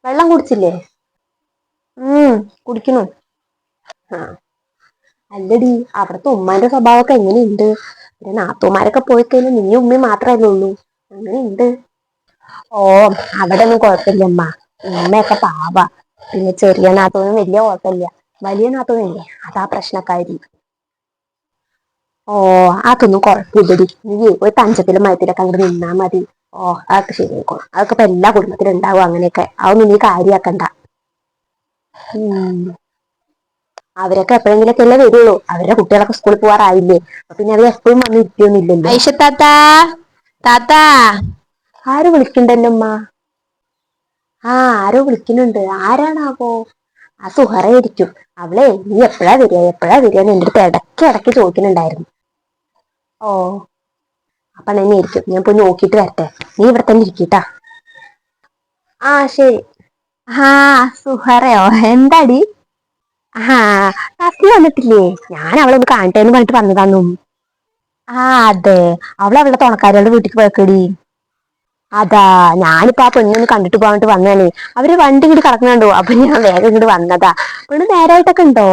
വെള്ളം കുടിച്ചില്ലേ? കുടിക്കണു. ആ അല്ലടി, അവിടത്തെ ഉമ്മാന്റെ സ്വഭാവമൊക്കെ എങ്ങനെയുണ്ട്? പിന്നെ നാത്തൂമാരൊക്കെ പോയിക്കഴിഞ്ഞാൽ നീയും ഉമ്മയും മാത്രല്ലേ ഉള്ളൂ. അങ്ങനെയുണ്ട്? ഓ, അവിടെ ഒന്നും കുഴപ്പമില്ലമ്മ. ഉമ്മയൊക്കെ പാവാ. പിന്നെ ചെറിയ നാത്തൂനും വലിയ കുഴപ്പമില്ല. വലിയ നാത്തൂനില്ലേ, അതാ പ്രശ്നക്കാരി. ഓ, അതൊന്നും കുഴപ്പമില്ലടി. നീ ഒരു തഞ്ചത്തിലും മയത്തിലൊക്കെ അങ്ങോട്ട് നിന്നാ മതി. ഓ, അതൊക്കെ ശരിയായിക്കോളും. അതൊക്കെ ഇപ്പൊ എല്ലാ കുടുംബത്തിലും ഉണ്ടാവും അങ്ങനെയൊക്കെ. അതൊന്നും നീ കാര്യാക്കണ്ട. ഉം അവരൊക്കെ എപ്പോഴെങ്കിലൊക്കെയല്ലേ വരുള്ളൂ. അവരുടെ കുട്ടികളൊക്കെ സ്കൂളിൽ പോവാറായില്ലേ? അപ്പൊ പിന്നെ അവർ എപ്പോഴും വന്നിരിക്കൊന്നുമില്ലല്ലോ. ഐഷത്താത്താ, താത്താ, ആര് വിളിക്കണ്ടല്ലോമ്മ? ആരോ വിളിക്കുന്നുണ്ട്. ആരാണാവോ? ആ സുഹറയായിരിക്കും. അവളെ നീ എപ്പോഴാ വരിക, എപ്പോഴാ വരിക എന്ന് എന്റെ അടുത്ത് ഇടയ്ക്ക് ഇടയ്ക്ക് ചോദിക്കുന്നുണ്ടായിരുന്നു. ഓ, അപ്പൊ തന്നെയായിരിക്കും. ഞാൻ പോയി നോക്കിട്ട് വരട്ടെ. നീ ഇവിടെ തന്നെ ഇരിക്കട്ടാ. ശരി. സുഹറയോ? എന്താടി? തസ്ലി വന്നിട്ടില്ലേ? ഞാൻ അവളെ ഒന്ന് കാണട്ടെന്ന് പറഞ്ഞിട്ട് വന്നതാന്നു. അതെ, അവളുടെ തുണക്കാരികളുടെ വീട്ടിൽ പോയക്കടി. അതാ, ഞാനിപ്പോ ആ പെണ്ണൊന്ന് കണ്ടിട്ട് പോകാനിട്ട് വന്നതാണേ. അവര് വണ്ടി ഇങ്ങോട്ട് കിടക്കണുണ്ടോ, അപ്പൊ ഞാൻ വേഗം ഇങ്ങോട്ട് വന്നതാ. പെണ്ണ് നേരായിട്ടൊക്കെ ഉണ്ടോ?